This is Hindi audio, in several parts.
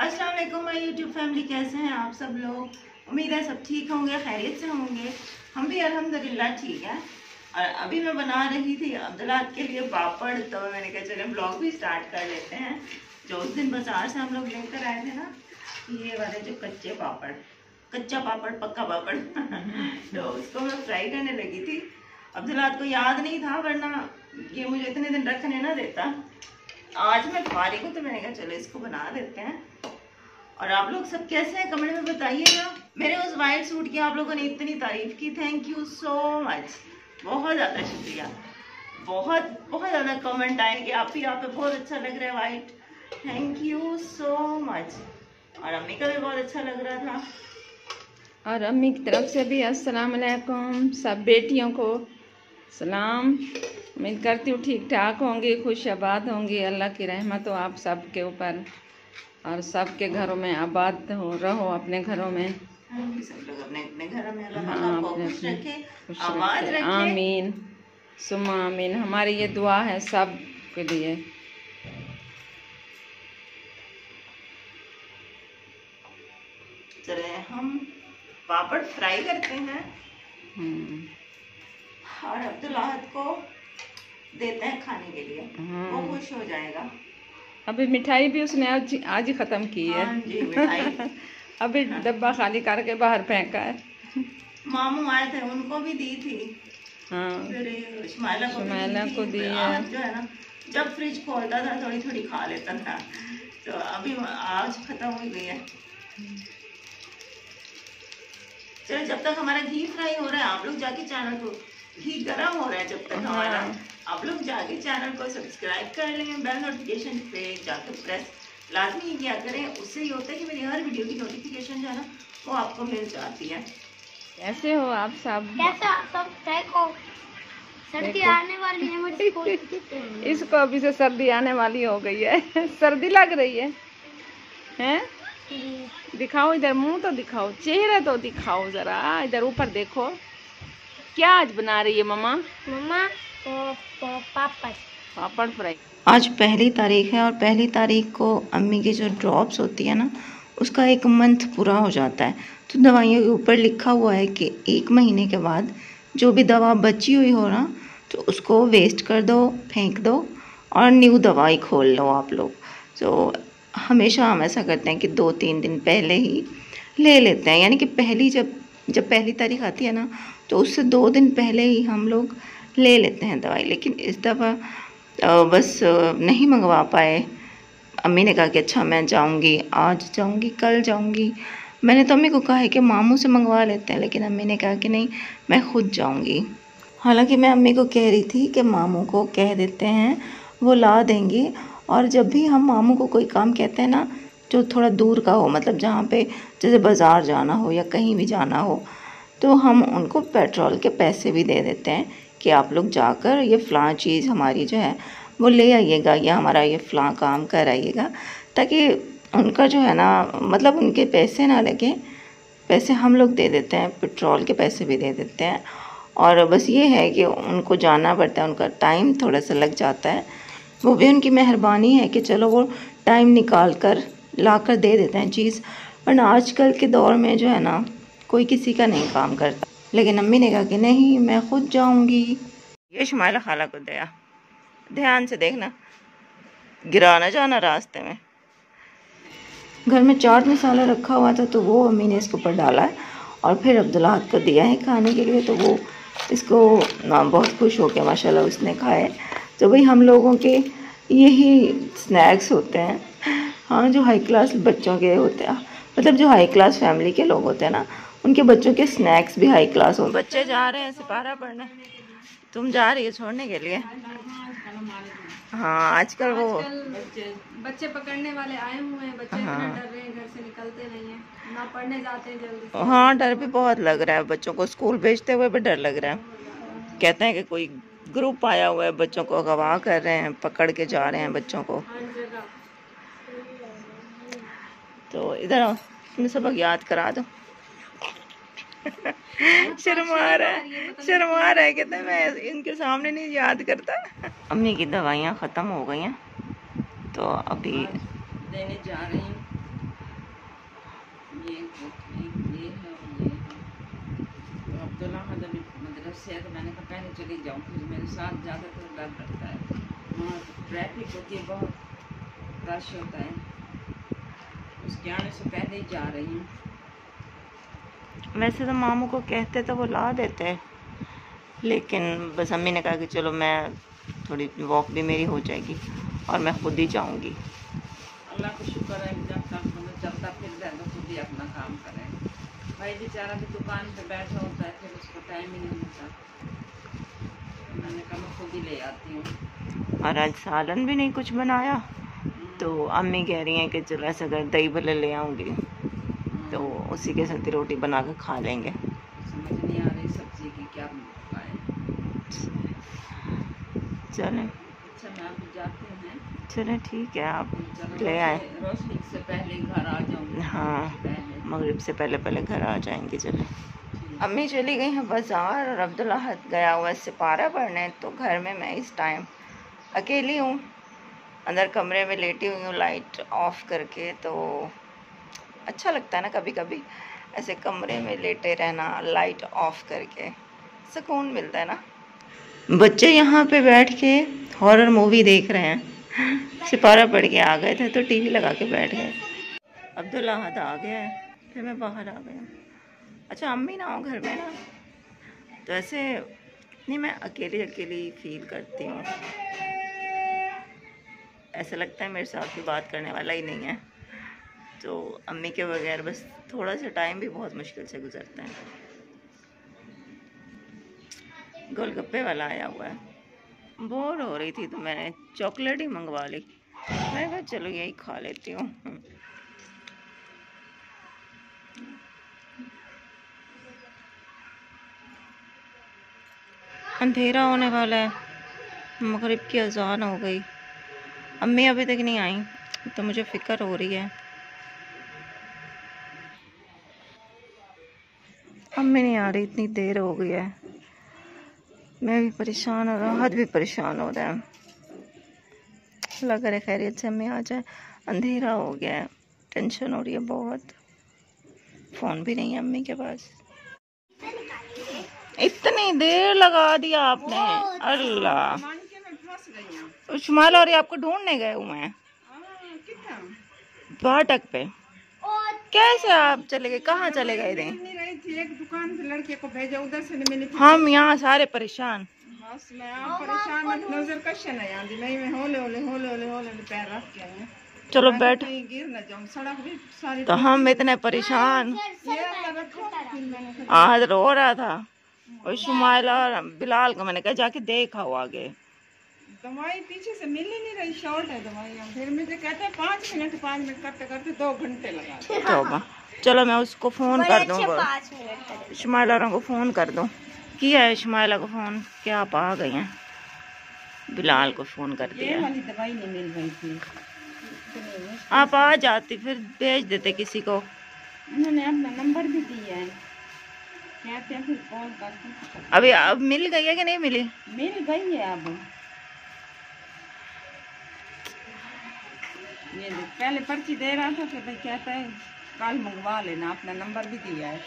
अस्सलाम वालेकुम माय यूट्यूब फैमिली, कैसे हैं आप सब लोग। उम्मीद है सब ठीक होंगे, खैरियत से होंगे। हम भी अल्हम्दुलिल्लाह ठीक है। और अभी मैं बना रही थी अब्दुल्ला के लिए पापड़, तो मैंने कहा चले ब्लॉग भी स्टार्ट कर लेते हैं। जो उस दिन बाजार से हम लोग लेकर आए थे ना, ये वाले जो कच्चे पापड़, कच्चा पापड़ पक्का पापड़ तो उसको मैं फ्राई करने लगी थी। अब्दुल्ला को याद नहीं था, वरना ये मुझे इतने दिन रखने ना देता। आज मैं फारिग हूँ तो मैंने कहा चलो इसको बना देते हैं। और आप लोग सब कैसे हैं कमेंट में बताइएगा। मेरे उस वाइट सूट की आप लोगों ने इतनी तारीफ की, थैंक यू सो मच, बहुत ज़्यादा शुक्रिया। बहुत बहुत ज़्यादा कमेंट आए कि आप पे बहुत अच्छा लग रहा है white, thank you so much. और अम्मी का भी बहुत अच्छा लग रहा था। और अम्मी की तरफ से भी अस्सलाम वालेकुम, सब बेटियों को सलाम। उम्मीद करती हूँ ठीक ठाक होंगी, खुश आबाद होंगी। अल्लाह की रहमत हो आप सब के ऊपर और सबके घरों में आबाद हो, रहो अपने घरों में। सब लोग अपने अपने घरों में हाँ, अपने खुश अपने रखे, खुश आबाद रखे। रखे। आमीन सुम्मा आमीन, हमारी ये दुआ है सब के लिए। चले हम पापड़ फ्राई करते हैं और अब्दुल्ला को देते हैं खाने के लिए, वो खुश हो जाएगा। अभी मिठाई भी उसने आज ही ख़त्म की है। हाँ जी, मिठाई अभी डब्बा खाली करके बाहर फेंका है। मामू आए थे, उनको भी दी थी। हाँ, फिर शुमाइला को दी है। आज जो है ना, जब फ्रिज खोलता था थोड़ी थोड़ी खा लेता था, तो अभी आज खत्म हो गई है। चलो जब तक हमारा घी फ्राई हो रहा है, आप लोग जाके चैनल को, घी गर्म हो रहा है जब तक हमारा, आप लोग जाके चैनल को सब्सक्राइब कर लें, बेल नोटिफिकेशन पे जाकर प्रेस लाजमी किया करें। उससे ये होता है कि मेरी हर वीडियो की नोटिफिकेशन जो है ना, वो आपको मिल जाती है। कैसे हो आप सब? कैसे आप सब? देखो सर्दी आने वाली है, मुझे इसको अभी से सर्दी आने वाली हो गई है। सर्दी लग रही है हैं? दिखाओ इधर, मुंह तो दिखाओ, चेहरा तो दिखाओ जरा, इधर ऊपर देखो। क्या आज बना रही है मम्मा? मम्मा पापड़ पापड़ फ्राई। आज पहली तारीख है और पहली तारीख को अम्मी की जो ड्रॉप्स होती है ना, उसका 1 मंथ पूरा हो जाता है। तो दवाइयों के ऊपर लिखा हुआ है कि 1 महीने के बाद जो भी दवा बची हुई हो ना, तो उसको वेस्ट कर दो, फेंक दो और न्यू दवाई खोल लो आप लोग। तो हमेशा हम ऐसा करते हैं कि 2-3 दिन पहले ही ले लेते हैं, यानी कि जब पहली तारीख आती है ना, तो उससे 2 दिन पहले ही हम लोग ले लेते हैं दवाई। लेकिन इस दफ़ा बस नहीं मंगवा पाए। अम्मी ने कहा कि अच्छा मैं जाऊंगी, आज जाऊंगी, कल जाऊंगी। मैंने तो अम्मी को कहा है कि मामू से मंगवा लेते हैं, लेकिन अम्मी ने कहा कि नहीं, मैं खुद जाऊंगी। हालांकि मैं अम्मी को कह रही थी कि मामू को कह देते हैं, वो ला देंगे। और जब भी हम मामू को कोई काम कहते हैं ना, जो थोड़ा दूर का हो, मतलब जहाँ पे जैसे बाज़ार जाना हो या कहीं भी जाना हो, तो हम उनको पेट्रोल के पैसे भी दे देते हैं कि आप लोग जाकर ये फ़लाँ चीज़ हमारी जो है वो ले आइएगा, या हमारा ये फ़लाँ काम कराइएगा, ताकि उनका जो है ना, मतलब उनके पैसे ना लगे। पैसे हम लोग दे देते हैं, पेट्रोल के पैसे भी दे देते हैं। और बस ये है कि उनको जाना पड़ता है, उनका टाइम थोड़ा सा लग जाता है। वो भी उनकी मेहरबानी है कि चलो वो टाइम निकाल कर ला कर दे देते हैं चीज़। वरना आजकल के दौर में जो है ना, कोई किसी का नहीं काम करता। लेकिन अम्मी ने कहा कि नहीं, मैं खुद जाऊंगी। ये शुमाइला खाला को दिया, ध्यान से देखना, गिरा ना जाना रास्ते में। घर में चाट मसाला रखा हुआ था, तो वो अम्मी ने इसके ऊपर डाला है और फिर अब्दुल्ला को दिया है खाने के लिए। तो वो इसको बहुत खुश हो गया, माशाल्लाह उसने खाए। तो भाई हम लोगों के यही स्नैक्स होते हैं। हाँ, जो हाई क्लास बच्चों के होते हैं, मतलब जो हाई क्लास फैमिली के लोग होते हैं ना, उनके बच्चों के स्नैक्स भी हाई क्लास होते हैं। बच्चे जा रहे हैं सिपारा पढ़ने, तुम जा रही है छोड़ने के लिए? हाँ, आजकल वो बच्चे पकड़ने वाले आए हुए हैं। बच्चे इतना डर रहे हैं, घर से निकलते नहीं हैं, ना पढ़ने जाते हैं जल्दी से। हाँ, डर भी बहुत लग रहा है, बच्चों को स्कूल भेजते हुए भी डर लग रहा है। कहते हैं कि कोई ग्रुप आया हुआ है, बच्चों को अगवा कर रहे हैं, पकड़ के जा रहे हैं बच्चों को। तो इधर आओ, तुम्हें सबक याद करा दो। शर्मा रहा है, कहते मैं इनके सामने नहीं याद करता। अम्मी की दवाइयाँ ख़त्म हो गई हैं, तो अभी देने जा रही हूँ। ये है और ये है। तो अब्दुल्ला अभी मदरसे है तो मैंने कहा पहले चली जाऊँ, फिर मेरे साथ ज़्यादातर डर लगता है, वहाँ ट्रैफिक होती है, बहुत रश होता है, उसके आने से पहले ही जा रही हूँ। वैसे तो मामू को कहते तो वो ला देते, लेकिन बस अम्मी ने कहा कि चलो मैं थोड़ी वॉक भी मेरी हो जाएगी और मैं खुद ही जाऊंगी। अल्लाह का शुक्र है जब तक मतलब चलता फिरता है तो खुद ही अपना काम करें। भाई बेचारा भी दुकान पे बैठा होता है, फिर उसको टाइम ही नहीं मिलता, मैंने कहा मैं खुद ही ले आती हूँ। और आज सालन भी नहीं कुछ बनाया, तो अम्मी कह रही हैं कि चलो ऐसा कर दही भल्ले ले आऊँगी, तो उसी के साथ रोटी बना कर खा लेंगे। समझ नहीं आ रही सब्जी की क्या खाएं। चलें, अच्छा मैं अभी जाती हूँ। चलें ठीक है, आप चलो ले आए। रोशनी से पहले घर आ जाऊँगी। हाँ, मगरिब से पहले पहले घर आ जाएंगे। चलें। अम्मी चली गई हैं बाज़ार और अब्दुल्ला गया हुआ है सिपारा पढ़ने, तो घर में मैं इस टाइम अकेली हूँ, अंदर कमरे में लेटी हुई हूँ लाइट ऑफ करके। तो अच्छा लगता है ना कभी कभी ऐसे कमरे में लेटे रहना, लाइट ऑफ करके सुकून मिलता है ना। बच्चे यहाँ पे बैठ के हॉरर मूवी देख रहे हैं, सिपारा पढ़ के आ गए थे तो टीवी लगा के बैठ गए। अब्दुल्ला हाथ आ गया है, फिर मैं बाहर आ गया। अच्छा अम्मी ना हो घर में ना, तो ऐसे नहीं, मैं अकेली अकेली फील करती हूँ, ऐसा लगता है मेरे साथ भी बात करने वाला ही नहीं है। तो अम्मी के बगैर बस थोड़ा सा टाइम भी बहुत मुश्किल से गुजरता है। गोलगप्पे वाला आया हुआ है, बोर हो रही थी तो मैंने चॉकलेट ही मंगवा ली। मैं कहा चलो यही खा लेती हूँ। अंधेरा होने वाला है, मगरिब की अजान हो गई, अम्मी अभी तक नहीं आई, तो मुझे फिक्र हो रही है। अम्मी नहीं आ रही, इतनी देर हो गई है, मैं भी परेशान हो रहा हूँ, हद भी परेशान हो रहा है। अल्लाह करे खैरियत से अम्मी आ जाए। अंधेरा हो गया है, टेंशन हो रही है बहुत, फ़ोन भी नहीं है अम्मी के पास। इतनी देर लगा दिया आपने, अल्लाह। शुमाल और आपको ढूंढने गए हुए हैं फाटक पे, कैसे आप चले गए, कहाँ चले गए थे? एक दुकान से लड़के को भेजा, उधर से नहीं मिली थी। हम यहाँ सारे परेशान, बस मैं आप परेशान, नजर कश नहीं आती, मैं होले होले होले होले होले पैर रख के आई। चलो बैठ, गिर न जाऊं, सड़क भी सारी तो हम इतने परेशान। आज रो रहा था और शुमाइला और बिलाल को मैंने कहा जाके देखा आगे, दवाई पीछे से मिल ही नहीं रही, शॉर्ट है दवाई। फिर मुझे कहते हैं 5 मिनट करते करते 2 घंटे लगा। चलो मैं उसको फ़ोन कर दूँ, शुमाइला को फ़ोन कर दूँ। किया है शुमाइला को फ़ोन, क्या आप आ गई हैं? बिलाल को फ़ोन कर दिया। ये वाली दवाई नहीं मिल रही थी, आप आ जाती फिर भेज देते किसी को। उन्होंने अपना नंबर भी दिया है, कहते हैं फिर कॉल करते। अभी अब मिल गई है कि नहीं मिली? मिल गई है अब। ये पहले पर्ची दे रहा था कि भाई कहता है कल मंगवा लेना, अपना नंबर भी दिया है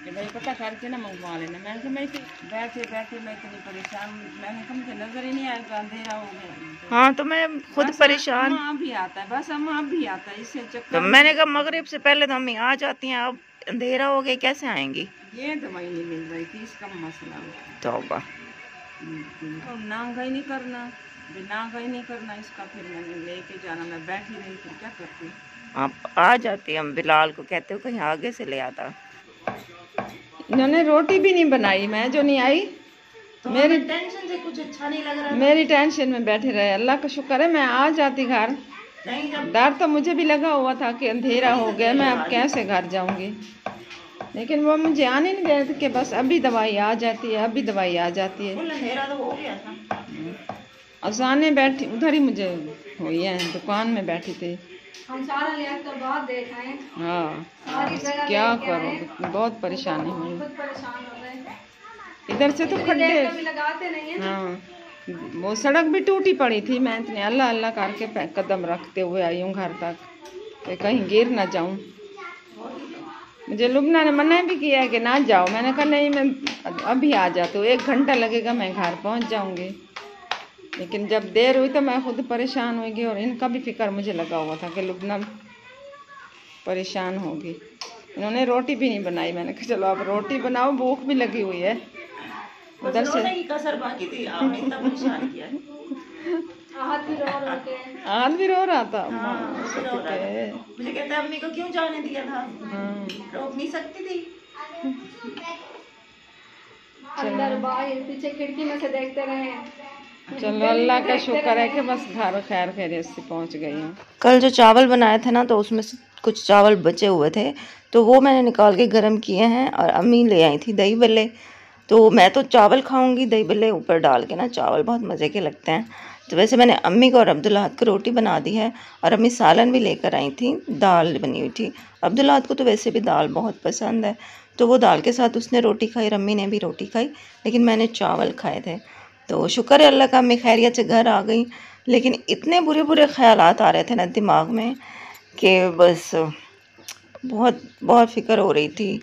कि भाई पता करके ना मंगवा लेना। मैंने कहा मैं बैठे बैठे मैं इतनी परेशान, मैंने कहा मुझे नजर ही नहीं आया, अंधेरा हो गया। हाँ तो मैं खुद परेशान, भी आता है बस, हम अब भी आता है इससे चक्कर। तो मैंने कहा मगरिब से पहले तो अम्मी आ जाती हैं, अब अंधेरा हो गया कैसे आएंगी? ये दवाई नहीं मिल रही थी, इसका मसला। तौबा, नांगा ही नहीं करना, नांगा ही नहीं करना इसका, फिर मैंने लेके जाना, मैं बैठी रही, फिर क्या करती। आप आ जाते, हम बिलाल को कहते हो कहीं आगे से ले आता। इन्होंने रोटी भी नहीं बनाई, मैं जो नहीं आई तो मेरी टेंशन से कुछ अच्छा नहीं लग रहा, मेरी टेंशन में बैठे रहे। अल्लाह का शुक्र है मैं आ जाती घर, डर तो मुझे भी लगा हुआ था कि अंधेरा हो गया, मैं अब कैसे घर जाऊंगी, लेकिन वो मुझे आने नहीं दे रहे थे कि बस अभी दवाई आ जाती है, अभी दवाई आ जाती है। अंधेरा तो हो गया था, असाने बैठी उधर ही मुझे हुई है, दुकान में बैठी थी। हम सारा ले कर बाद देख आए। हाँ क्या करो, बहुत परेशानी हुई, परेशान हो गए, इधर से तो खड्डे लगाते नहीं है। हाँ वो सड़क भी टूटी पड़ी थी, मैं इतने अल्लाह अल्लाह करके कदम रखते हुए आई हूँ घर तक कि कहीं गिर ना जाऊं। मुझे लुबना ने मना भी किया है कि ना जाओ। मैंने कहा नहीं, मैं अभी आ जाती हूँ, 1 घंटा लगेगा, मैं घर पहुँच जाऊँगी। लेकिन जब देर हुई तो मैं खुद परेशान होगी और इनका भी फिक्र मुझे लगा हुआ था कि लुबना परेशान होगी। इन्होंने रोटी भी नहीं बनाई। मैंने कहा चलो आप रोटी बनाओ, भूख भी लगी हुई है। उधर से कसर बाकी थी, आपने इतना परेशान किया। हाथ भी रो हाथ भी रो रहा था। मुझे कहता है अम्मी को क्यों जाने दिया था, रोक नहीं सकती थी। अंदर बाहर पीछे खिड़की में से देखते रहे। चलो अल्लाह का शुक्र है कि बस घर खैर खैरियत से पहुंच गई हूँ। कल जो चावल बनाए थे ना, तो उसमें से कुछ चावल बचे हुए थे, तो वो मैंने निकाल के गर्म किए हैं। और अम्मी ले आई थी दही बल्ले, तो मैं तो चावल खाऊंगी, दही बल्ले ऊपर डाल के ना, चावल बहुत मज़े के लगते हैं। तो वैसे मैंने अम्मी को और अब्दुल्लाहद को रोटी बना दी है, और अम्मी सालन भी लेकर आई थी, दाल बनी हुई थी। अब्दुल्लाहद को तो वैसे भी दाल बहुत पसंद है, तो वो दाल के साथ उसने रोटी खाई, और अम्मी ने भी रोटी खाई, लेकिन मैंने चावल खाए थे। तो शुक्र है अल्लाह का, मैं खैरियत से घर आ गई। लेकिन इतने बुरे बुरे ख्यालात आ रहे थे ना दिमाग में कि बस बहुत बहुत फ़िक्र हो रही थी।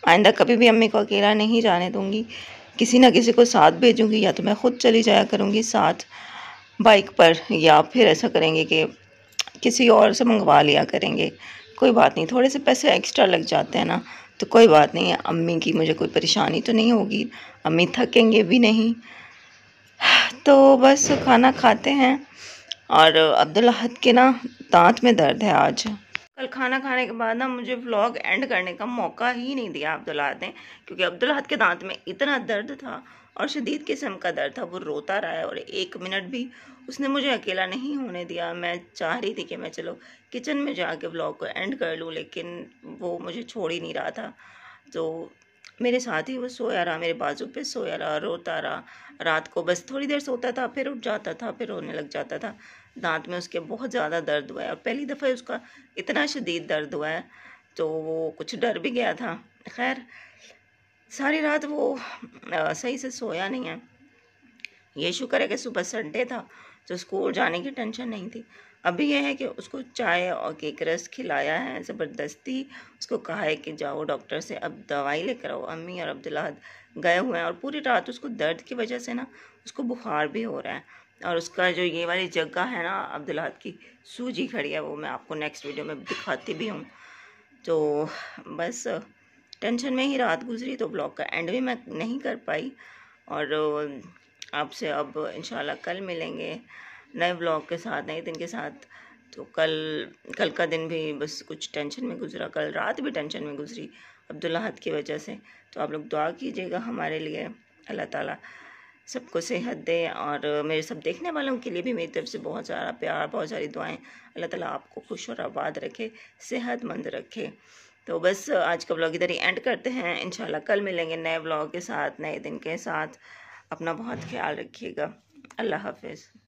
आइंदा कभी भी अम्मी को अकेला नहीं जाने दूंगी, किसी ना किसी को साथ भेजूंगी, या तो मैं ख़ुद चली जाया करूंगी साथ बाइक पर, या फिर ऐसा करेंगे कि किसी और से मंगवा लिया करेंगे। कोई बात नहीं, थोड़े से पैसे एक्स्ट्रा लग जाते हैं ना, तो कोई बात नहीं है। अम्मी की मुझे कोई परेशानी तो नहीं होगी, अम्मी थकेंगे भी नहीं। तो बस खाना खाते हैं। और अब्दुल्लाहद के ना दांत में दर्द है आज। कल खाना खाने के बाद ना मुझे व्लॉग एंड करने का मौका ही नहीं दिया अब्दुल्लाहद ने, क्योंकि अब्दुल्लाहद के दांत में इतना दर्द था, और शदीद किस्म का दर्द था। वो रोता रहा है, और 1 मिनट भी उसने मुझे अकेला नहीं होने दिया। मैं चाह रही थी कि मैं चलो किचन में जाके व्लॉग को एंड कर लूँ, लेकिन वो मुझे छोड़ ही नहीं रहा था। तो मेरे साथ ही वो सोया रहा, मेरे बाजू पे सोया रहा, रोता रहा। रात को बस थोड़ी देर सोता था, फिर उठ जाता था, फिर रोने लग जाता था। दांत में उसके बहुत ज़्यादा दर्द हुआ है, और पहली दफ़ा उसका इतना शदीद दर्द हुआ है, तो वो कुछ डर भी गया था। खैर सारी रात वो सही से सोया नहीं है। ये शुक्र है कि सुबह संडे था, तो स्कूल जाने की टेंशन नहीं थी। अभी यह है कि उसको चाय और केक रस खिलाया है ज़बरदस्ती। उसको कहा है कि जाओ डॉक्टर से अब दवाई लेकर आओ। अम्मी और अब्दुल्लाहद गए हुए हैं, और पूरी रात उसको दर्द की वजह से ना उसको बुखार भी हो रहा है। और उसका जो ये वाली जगह है ना अब्दुल्लाहद की, सूजी खड़ी है, वो मैं आपको नेक्स्ट वीडियो में दिखाती भी हूँ। तो बस टेंशन में ही रात गुजरी, तो ब्लॉग का एंड भी मैं नहीं कर पाई। और आपसे अब इंशाल्लाह कल मिलेंगे नए ब्लॉग के साथ, नए दिन के साथ। तो कल का दिन भी बस कुछ टेंशन में गुजरा, कल रात भी टेंशन में गुजरी अब्दुल्लाहद की वजह से। तो आप लोग दुआ कीजिएगा हमारे लिए, अल्लाह ताला सबको सेहत दे, और मेरे सब देखने वालों के लिए भी मेरी तरफ से बहुत सारा प्यार, बहुत सारी दुआएं। अल्लाह ताला आपको खुश और आबाद रखे, सेहतमंद रखे। तो बस आज का ब्लॉग इधर ही एंड करते हैं। इंशाल्लाह कल मिलेंगे नए ब्लॉग के साथ, नए दिन के साथ। अपना बहुत ख्याल रखिएगा। अल्लाह हाफिज़।